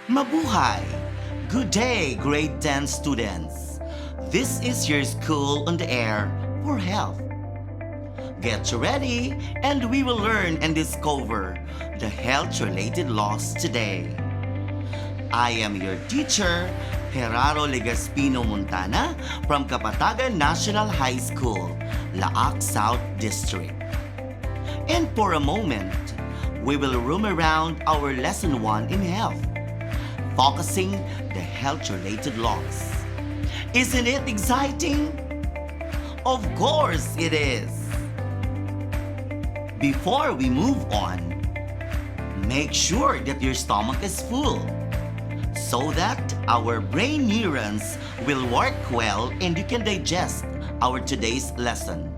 Mabuhay! Good day, grade 10 students. This is your school on the air for health. Get ready and we will learn and discover the health-related laws today. I am your teacher, GERARO Legaspino Montana from Kapatagan National High School, Laak South District. And for a moment, we will roam around our lesson 1 in health, focusing the health-related laws. Isn't it exciting? Of course it is! Before we move on, make sure that your stomach is full so that our brain neurons will work well and you can digest our today's lesson.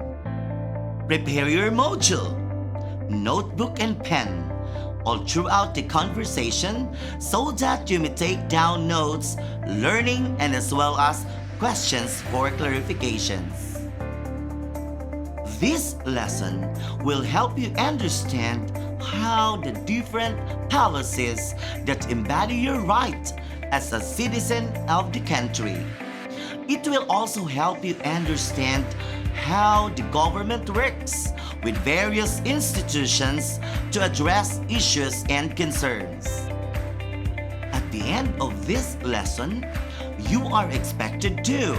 Prepare your module, notebook and pen all throughout the conversation so that you may take down notes, learning, and as well as questions for clarifications. This lesson will help you understand how the different policies that embody your right as a citizen of the country. It will also help you understand how the government works with various institutions to address issues and concerns. At the end of this lesson, you are expected to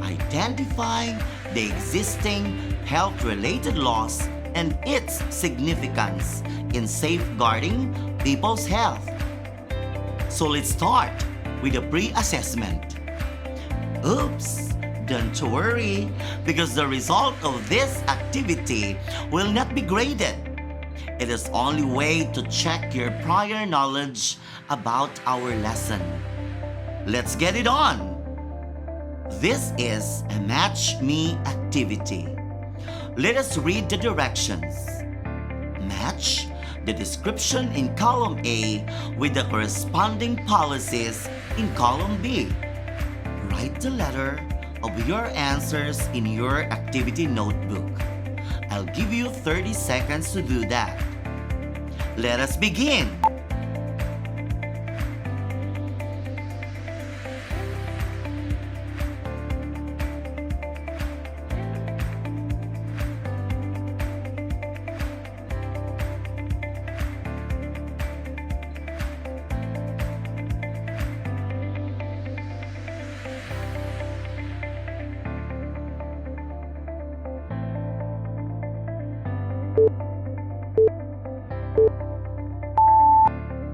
identify the existing health-related laws and its significance in safeguarding people's health. So let's start with a pre-assessment. Oops! Don't worry, because the result of this activity will not be graded. It is only way to check your prior knowledge about our lesson. Let's get it on! This is a Match Me activity. Let us read the directions. Match the description in column A with the corresponding policies in column B. Write the letter of your answers in your activity notebook. I'll give you 30 seconds to do that. Let us begin!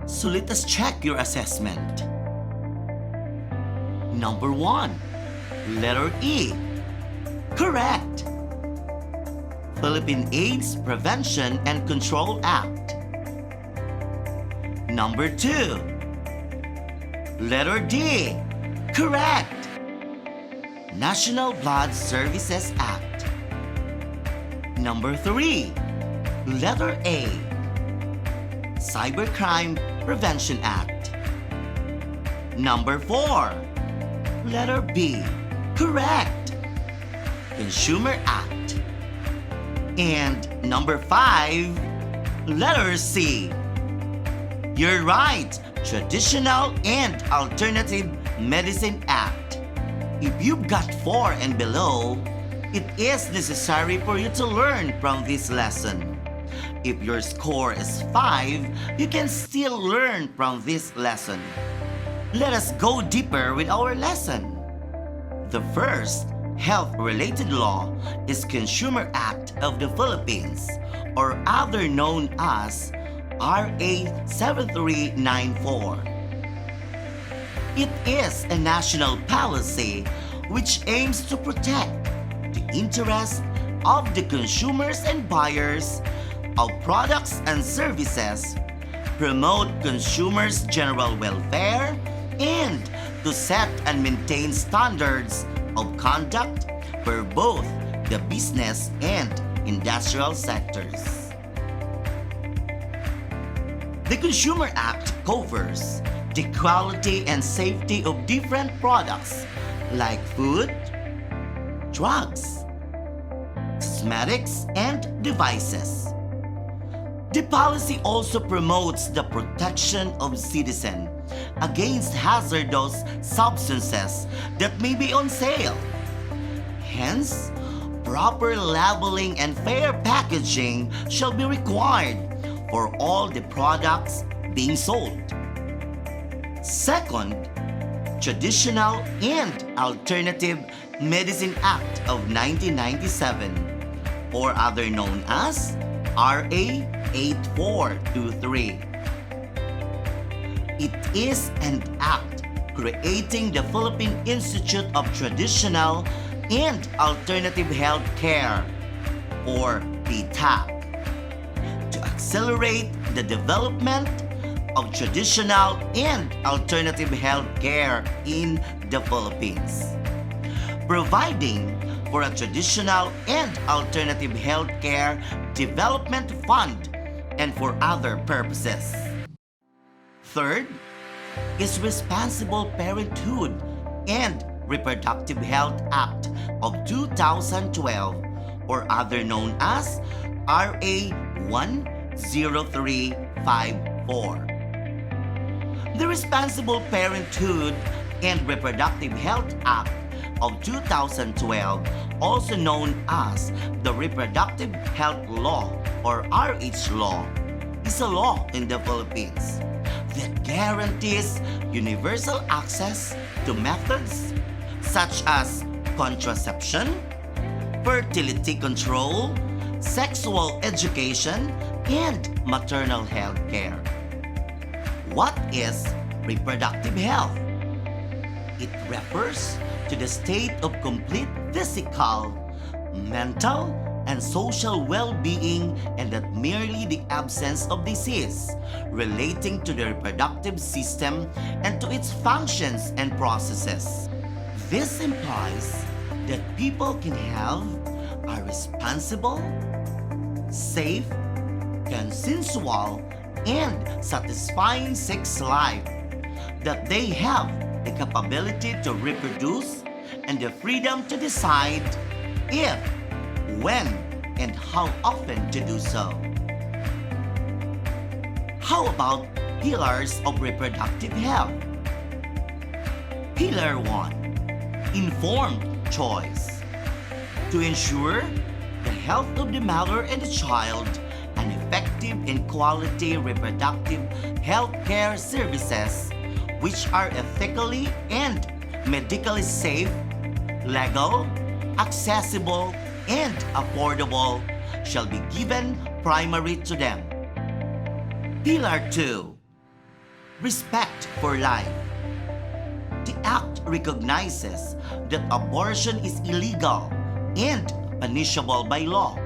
So let us check your assessment. Number 1, letter E. Correct. Philippine AIDS Prevention and Control Act. Number 2, letter D. Correct. National Blood Services Act. Number 3, letter A. Cybercrime Prevention Act. Number 4, letter B. Correct. Consumer Act. And number 5, letter C. You're right, Traditional and Alternative Medicine Act. If you've got 4 and below, it is necessary for you to learn from this lesson. If your score is 5, you can still learn from this lesson. Let us go deeper with our lesson. The first health-related law is Consumer Act of the Philippines, or other known as RA 7394. It is a national policy which aims to protect the interests of the consumers and buyers of products and services, promote consumers' general welfare, and to set and maintain standards of conduct for both the business and industrial sectors. The Consumer Act covers the quality and safety of different products like food, drugs, cosmetics, and devices. The policy also promotes the protection of citizens against hazardous substances that may be on sale. Hence, proper labeling and fair packaging shall be required for all the products being sold. Second, Traditional and Alternative Medicine Act of 1997, or other known as RA 8423. It is an act creating the Philippine Institute of Traditional and Alternative Health Care, or PTAC, to accelerate the development of traditional and alternative health care in the Philippines, providing for a traditional and alternative health care development fund and for other purposes. Third is Responsible Parenthood and Reproductive Health Act of 2012, or other known as RA 10354. The Responsible Parenthood and Reproductive Health Act of 2012, also known as the Reproductive Health Law or RH Law, is a law in the Philippines that guarantees universal access to methods such as contraception, fertility control, sexual education, and maternal health care. What is reproductive health? It refers to the state of complete physical, mental, and social well-being, and not merely the absence of disease relating to the reproductive system and to its functions and processes. This implies that people can have a responsible, safe, consensual, and satisfying sex life, that they have the capability to reproduce and the freedom to decide if, when, and how often to do so. How about pillars of reproductive health? Pillar 1. Informed choice. To ensure the health of the mother and the child, and effective and quality reproductive health care services which are ethically and medically safe, legal, accessible, and affordable shall be given primary to them. Pillar 2. Respect for life. The Act recognizes that abortion is illegal and punishable by law.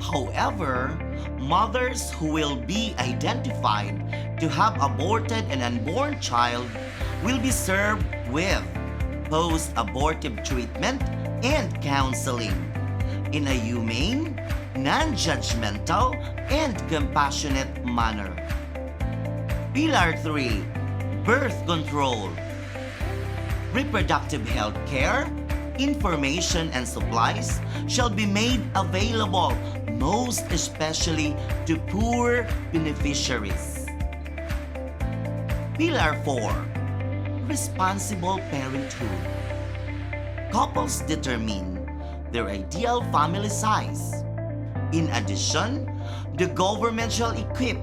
However, mothers who will be identified to have aborted an unborn child will be served with post-abortive treatment and counseling in a humane, non-judgmental, and compassionate manner. Pillar 3. Birth control. Reproductive health care, information, and supplies shall be made available, most especially to poor beneficiaries. Pillar 4. Responsible parenthood. Couples determine their ideal family size. In addition, the government shall equip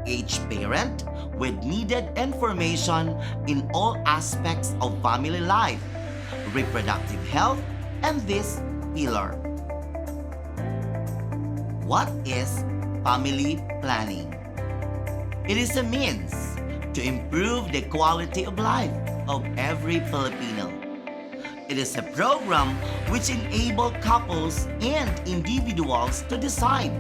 each parent with needed information in all aspects of family life, reproductive health, and this pillar. What is family planning? It is a means to improve the quality of life of every Filipino. It is a program which enables couples and individuals to decide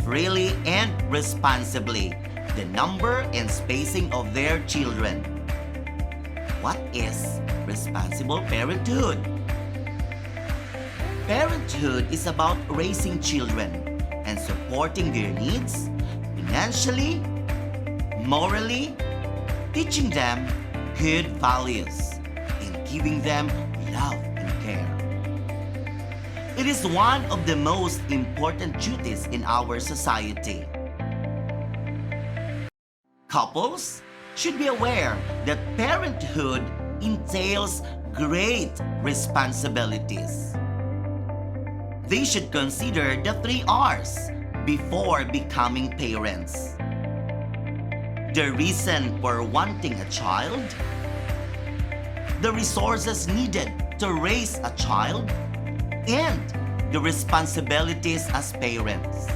freely and responsibly the number and spacing of their children. What is responsible parenthood? Parenthood is about raising children and supporting their needs financially, morally, teaching them good values, and giving them love and care. It is one of the most important duties in our society. Couples should be aware that parenthood entails great responsibilities. They should consider the 3 R's before becoming parents. The reason for wanting a child, the resources needed to raise a child, and the responsibilities as parents.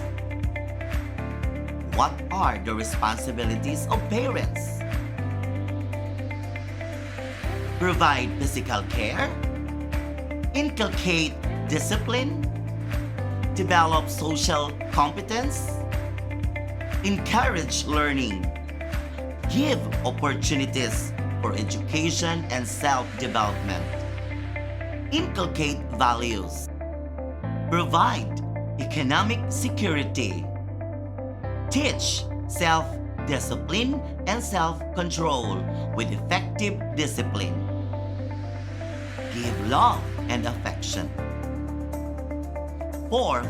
What are the responsibilities of parents? Provide physical care, inculcate discipline, develop social competence, encourage learning, give opportunities for education and self-development, inculcate values, provide economic security, teach self-discipline and self-control with effective discipline, give love and affection. Fourth,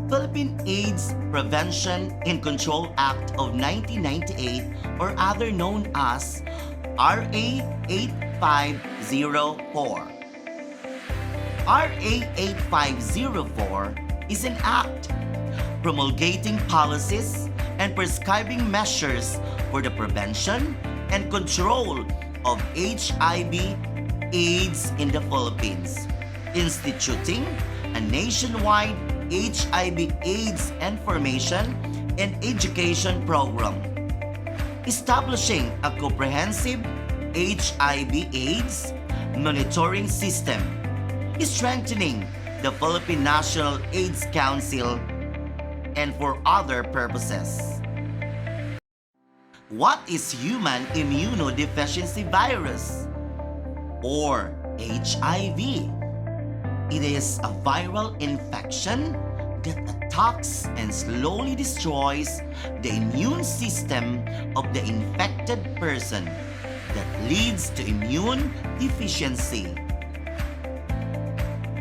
Philippine AIDS Prevention and Control Act of 1998, or other known as RA 8504. RA 8504 is an act promulgating policies and prescribing measures for the prevention and control of HIV/AIDS in the Philippines, instituting a nationwide HIV/AIDS information and education program, establishing a comprehensive HIV/AIDS monitoring system, strengthening the Philippine National AIDS Council, and for other purposes. What is human immunodeficiency virus, or HIV? It is a viral infection that attacks and slowly destroys the immune system of the infected person that leads to immune deficiency.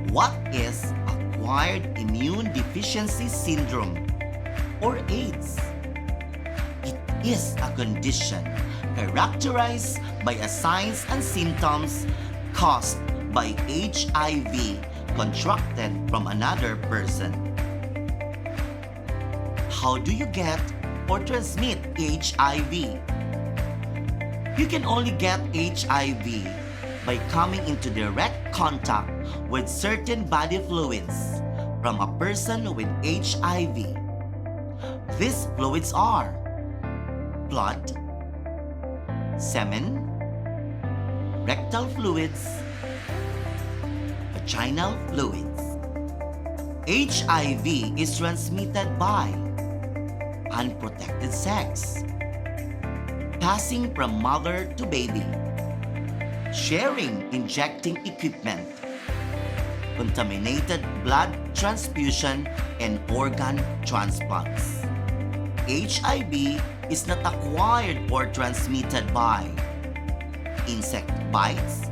What is acquired immune deficiency syndrome, or AIDS? It is a condition characterized by signs and symptoms caused by HIV contracted from another person. How do you get or transmit HIV? You can only get HIV by coming into direct contact with certain body fluids from a person with HIV. These fluids are blood, semen, rectal fluids, vaginal fluids. HIV is transmitted by unprotected sex, passing from mother to baby, sharing injecting equipment, contaminated blood transfusion, and organ transplants. HIV is not acquired or transmitted by insect bites,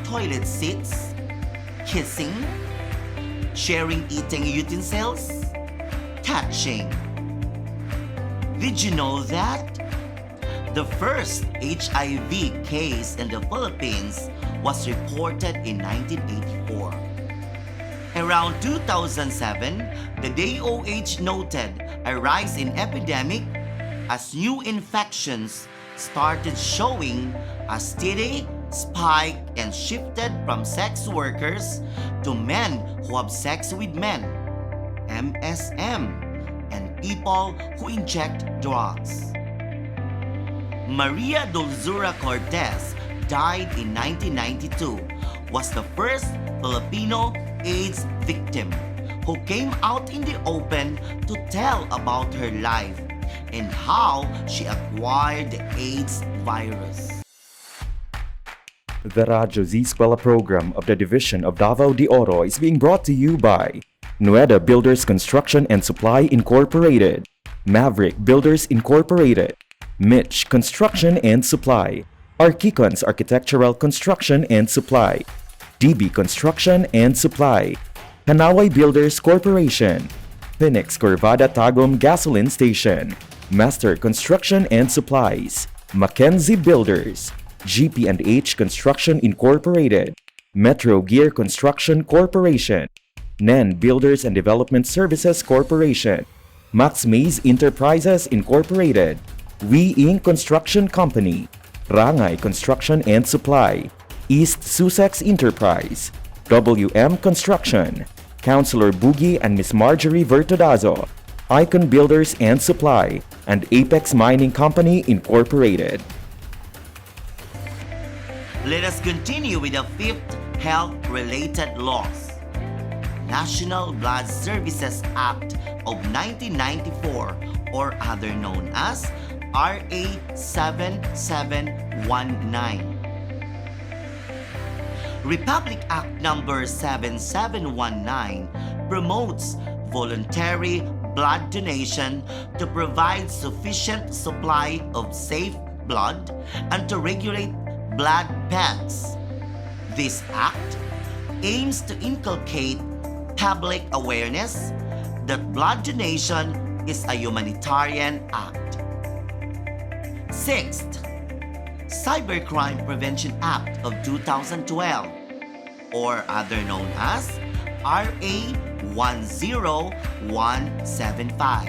toilet seats, kissing, sharing eating utensils, touching. Did you know that the first HIV case in the Philippines was reported in 1984? Around 2007, the DOH noted a rise in epidemic as new infections started showing a steady spike and shifted from sex workers to men who have sex with men, MSM, and people who inject drugs. Maria Dulzura Cortez died in 1992, was the first Filipino AIDS victim who came out in the open to tell about her life and how she acquired the AIDS virus. The Radyo Z-eskwela program of the Division of Davao de Oro is being brought to you by Nueda Builders Construction and Supply Incorporated, Maverick Builders Incorporated, Mitch Construction and Supply, Archicons Architectural Construction and Supply, DB Construction and Supply, Hanaway Builders Corporation, Phoenix Corvada Tagum Gasoline Station, Master Construction and Supplies, Mackenzie Builders, GP&H Construction Incorporated, Metro Gear Construction Corporation, NEN Builders and Development Services Corporation, Max Mays Enterprises Incorporated, We Inc. Construction Company, Rangay Construction and Supply, East Sussex Enterprise, WM Construction, Councilor Boogie and Miss Marjorie Vertodazo, Icon Builders and Supply, and Apex Mining Company Incorporated. Let us continue with the fifth health-related laws. National Blood Services Act of 1994, or other known as RA 7719. Republic Act Number 7719 promotes voluntary blood donation to provide sufficient supply of safe blood and to regulate blood banks. This act aims to inculcate public awareness that blood donation is a humanitarian act. Sixth, Cybercrime Prevention Act of 2012, or other known as RA 10175.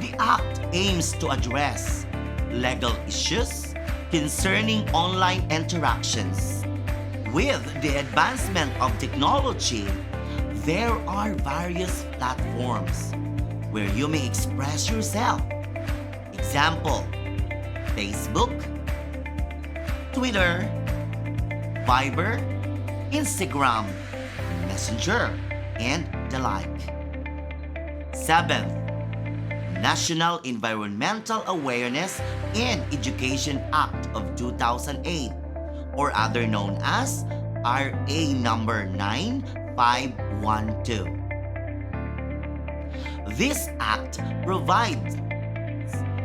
The act aims to address legal issues concerning online interactions. With the advancement of technology, there are various platforms where you may express yourself. Example, Facebook, Twitter, Viber, Instagram, Messenger, and the like. Seventh, National Environmental Awareness and Education Act of 2008, or other known as RA number 9512. This act provides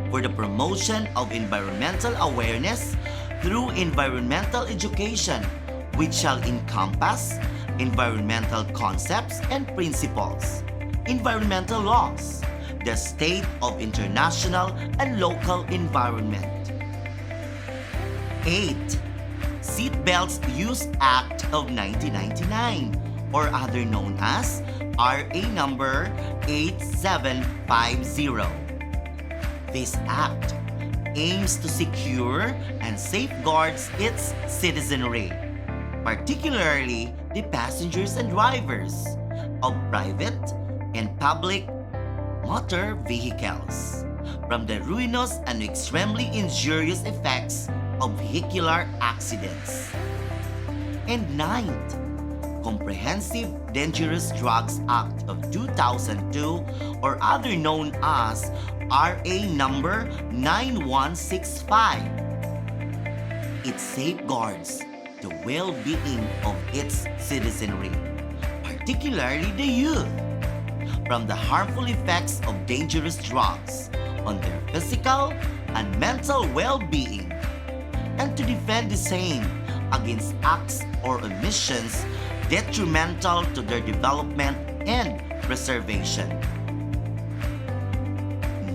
for the promotion of environmental awareness through environmental education, which shall encompass environmental concepts and principles, environmental laws, the state of international and local environment. 8. Seatbelts Use Act of 1999, or other known as RA number 8750. This act aims to secure and safeguards its citizenry, particularly the passengers and drivers of private and public motor vehicles, from the ruinous and extremely injurious effects of vehicular accidents. And 9th, Comprehensive Dangerous Drugs Act of 2002, or other known as RA number 9165. It safeguards the well-being of its citizenry, particularly the youth, from the harmful effects of dangerous drugs on their physical and mental well-being, and to defend the same against acts or omissions detrimental to their development and preservation.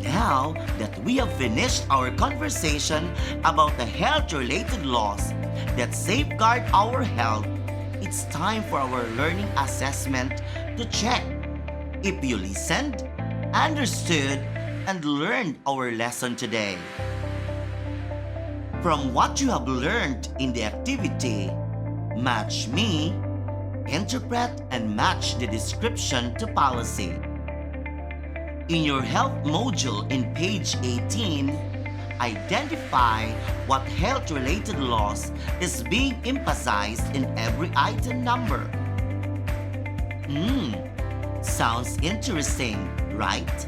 Now that we have finished our conversation about the health-related laws that safeguard our health, it's time for our learning assessment to check if you listened, understood, and learned our lesson today. From what you have learned in the activity, match me, interpret and match the description to policy. In your health module in page 18, identify what health-related laws is being emphasized in every item number. Sounds interesting, right?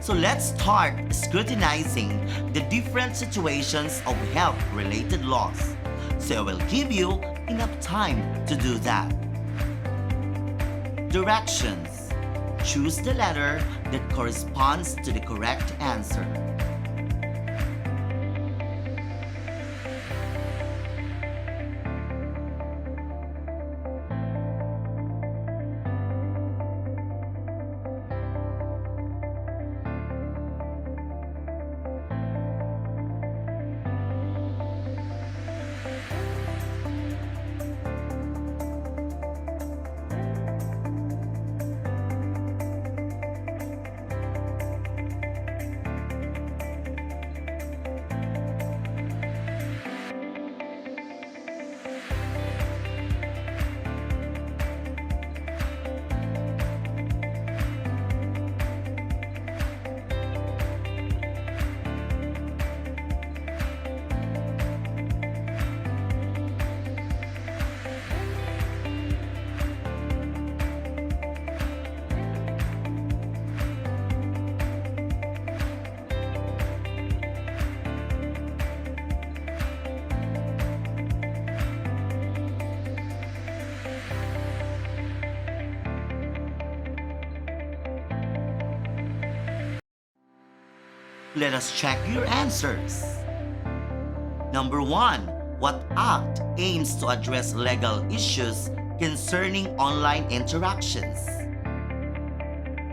So let's start scrutinizing the different situations of health-related laws. So I will give you enough time to do that. Directions. Choose the letter that corresponds to the correct answer. Let us check your answers. Number 1. What act aims to address legal issues concerning online interactions?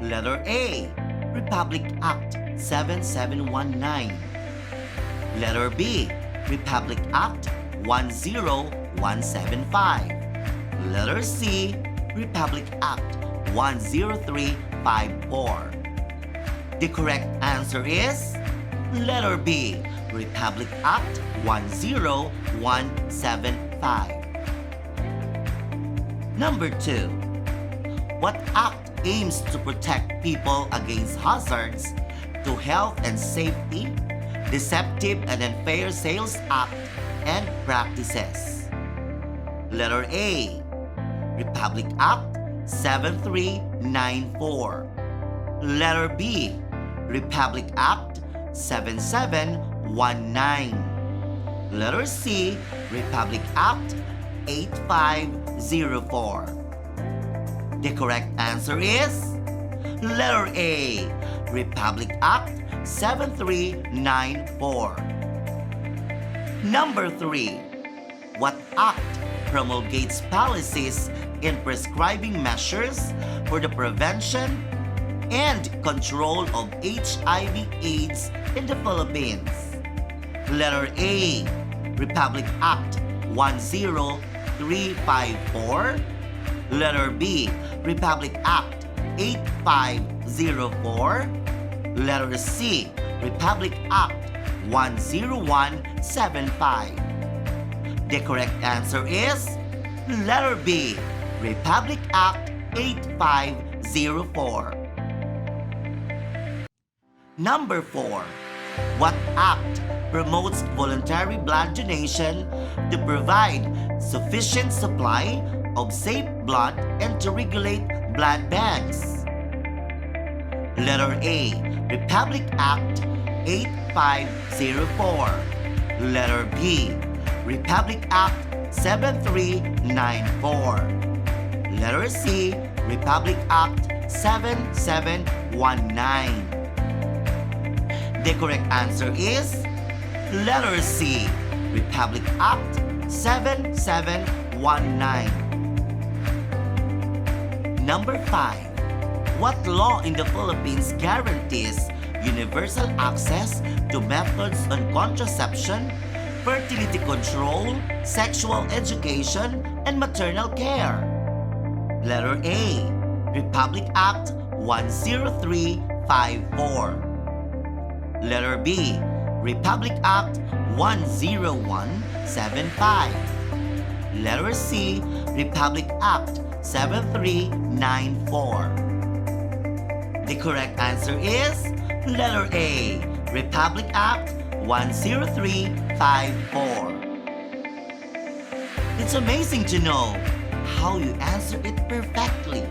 Letter A. Republic Act 7719. Letter B. Republic Act 10175. Letter C. Republic Act 10354. The correct answer is letter B. Republic Act 10175. Number 2. What act aims to protect people against hazards to health and safety, deceptive and unfair sales act and practices? Letter A. Republic Act 7394. Letter B. Republic Act 7719. Letter C. Republic Act 8504. The correct answer is letter A. Republic Act 7394. Number 3. What act promulgates policies in prescribing measures for the prevention and control of HIV AIDS in the Philippines? Letter A. Republic Act 10354. Letter B. Republic Act 8504. Letter C. Republic Act 10175. The correct answer is letter B. Republic Act 8504. Number 4. What act promotes voluntary blood donation to provide sufficient supply of safe blood and to regulate blood banks? Letter A. Republic Act 8504. Letter B. Republic Act 7394. Letter C. Republic Act 7719. The correct answer is letter C. Republic Act 7719. Number 5. What law in the Philippines guarantees universal access to methods on contraception, fertility control, sexual education, and maternal care? Letter A. Republic Act 10354. Letter B. Republic Act 10175. Letter C. Republic Act 7394. The correct answer is letter A. Republic Act 10354. It's amazing to know how you answer it perfectly.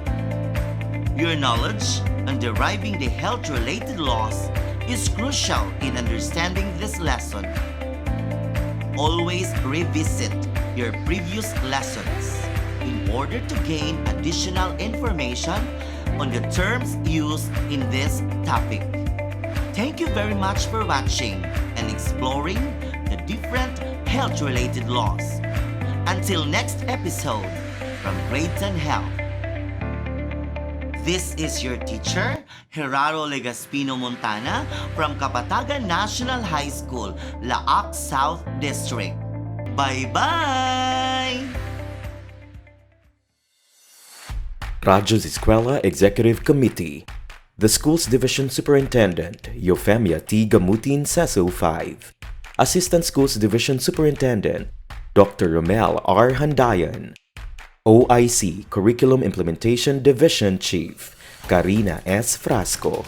Your knowledge on deriving the health-related laws is crucial in understanding this lesson. Always revisit your previous lessons in order to gain additional information on the terms used in this topic. Thank you very much for watching and exploring the different health-related laws. Until next episode from Grade 10 Health. This is your teacher, GERARO Legaspino Montana from Kapatagan National High School, Laac South District. Bye-bye! Radyo Z-eskwela Executive Committee. The School's Division Superintendent, Eufemia T. Gamutin, CESO 5. Assistant Schools Division Superintendent, Dr. Romel R. Handayan. OIC Curriculum Implementation Division Chief, Karina S. Frasco.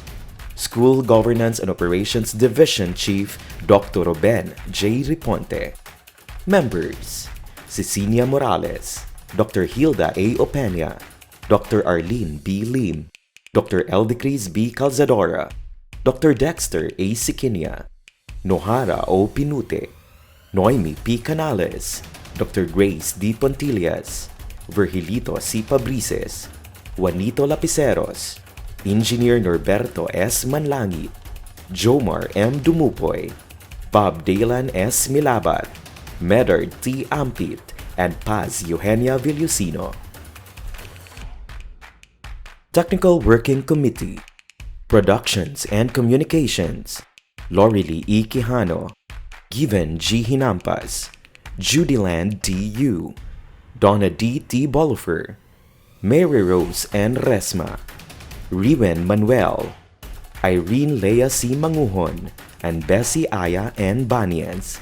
School Governance and Operations Division Chief, Dr. Ruben J. Riponte. Members: Cecilia Morales, Dr. Hilda A. Opeña, Dr. Arlene B. Lim, Dr. Eldecris B. Calzadora, Dr. Dexter A. Siquinia, Nohara O. Pinute, Noemi P. Canales, Dr. Grace D. Pontillas, Virgilito C. Pabrices, Juanito Lapiceros, Engineer Norberto S. Manlangit, Jomar M. Dumupoy, Bob Dalan S. Milabat, Medard T. Ampit, and Paz Eugenia Villusino. Technical Working Committee, Productions and Communications, Lorely E. Quijano, Given G. Hinampas, Judyland D. U, Donna D. T. Bolifer, Mary Rose N. Resma, Riwen Manuel, Irene Lea C. Manguhon, and Bessie Aya N. Banians.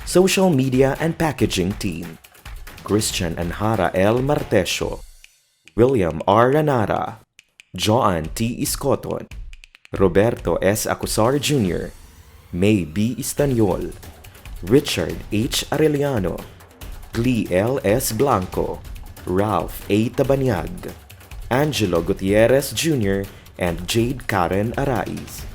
Social Media and Packaging Team, Christian Anhara L. Martesio, William R. Ranara, Joan T. Iscoton, Roberto S. Acusar Jr., May B. Istanyol, Richard H. Arellano, Glee L. S. Blanco, Ralph A. Tabanyag, Angelo Gutierrez Jr., and Jade Karen Arais.